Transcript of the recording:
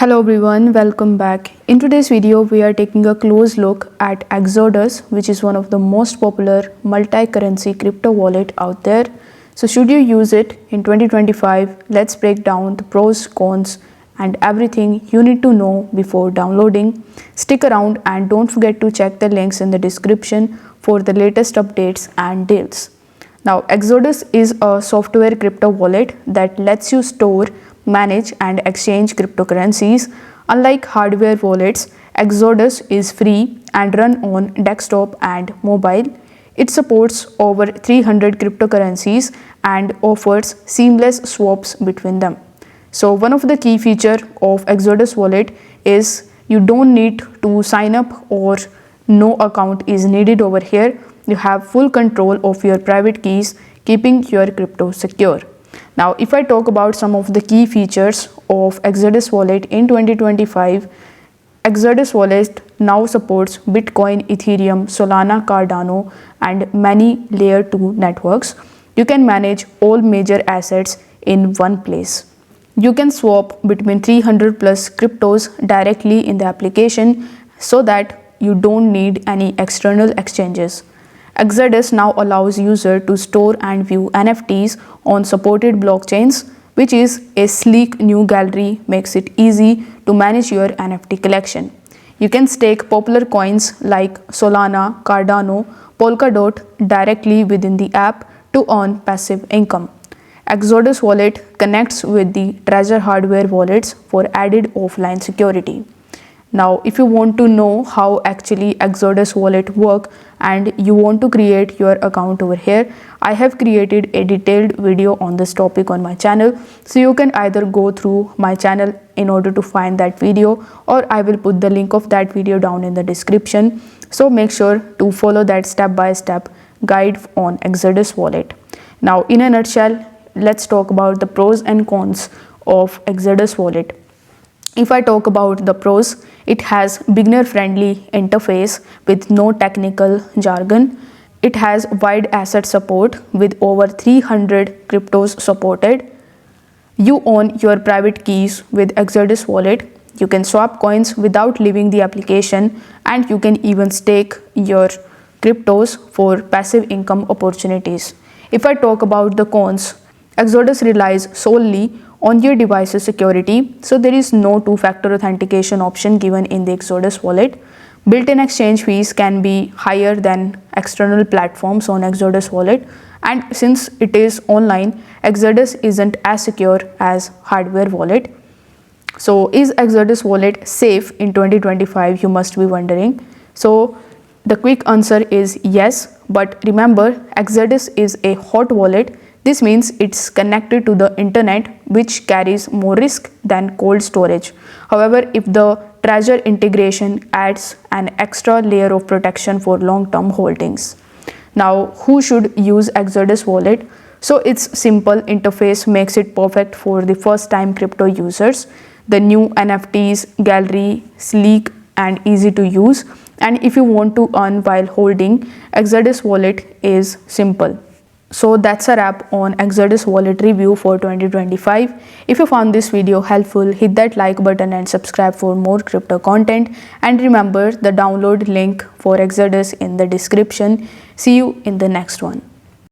Hello everyone, welcome back. In today's video, we are taking a close look at Exodus, which is one of the most popular multi-currency crypto wallet out there. So should you use it in 2025? Let's break down the pros, cons, and everything you need to know before downloading. Stick around and don't forget to check the links in the description for the latest updates and deals. Now, Exodus is a software crypto wallet that lets you store, manage, and exchange cryptocurrencies. Unlike hardware wallets, Exodus is free and run on desktop and mobile. It supports over 300 cryptocurrencies and offers seamless swaps between them. So one of the key features of Exodus wallet is you don't need to sign up or no account is needed over here. You have full control of your private keys, keeping your crypto secure. Now, if I talk about some of the key features of Exodus wallet in 2025, Exodus wallet now supports Bitcoin, Ethereum, Solana, Cardano, and many layer 2 networks. You can manage all major assets in one place. You can swap between 300 plus cryptos directly in the application so that you don't need any external exchanges. Exodus now allows users to store and view NFTs on supported blockchains, which is a sleek new gallery, makes it easy to manage your NFT collection. You can stake popular coins like Solana, Cardano, Polkadot directly within the app to earn passive income. Exodus wallet connects with the Trezor hardware wallets for added offline security. Now, if you want to know how actually Exodus wallet work and you want to create your account over here, I have created a detailed video on this topic on my channel. So you can either go through my channel in order to find that video, or I will put the link of that video down in the description. So make sure to follow that step-by-step guide on Exodus wallet. Now, in a nutshell, let's talk about the pros and cons of Exodus wallet. If I talk about the pros, it has beginner-friendly interface with no technical jargon. It has wide asset support with over 300 cryptos supported. You own your private keys with Exodus wallet. You can swap coins without leaving the application, and you can even stake your cryptos for passive income opportunities. If I talk about the cons, Exodus relies solely on your device's security, so there is no two-factor authentication option given in the Exodus wallet. Built-in exchange fees can be higher than external platforms on Exodus wallet, and since it is online, Exodus isn't as secure as hardware wallet. So is Exodus wallet safe in 2025, you must be wondering. So the quick answer is yes, but remember, Exodus is a hot wallet. This means it's connected to the internet, which carries more risk than cold storage. However, if the Trezor integration adds an extra layer of protection for long-term holdings. Now, who should use Exodus wallet? So its simple interface makes it perfect for the first-time crypto users. The new NFTs gallery, sleek and easy to use. And if you want to earn while holding, Exodus wallet is simple. So that's a wrap on Exodus wallet review for 2025. If you found this video helpful, hit that like button and subscribe for more crypto content. And remember the download link for Exodus in the description. See you in the next one.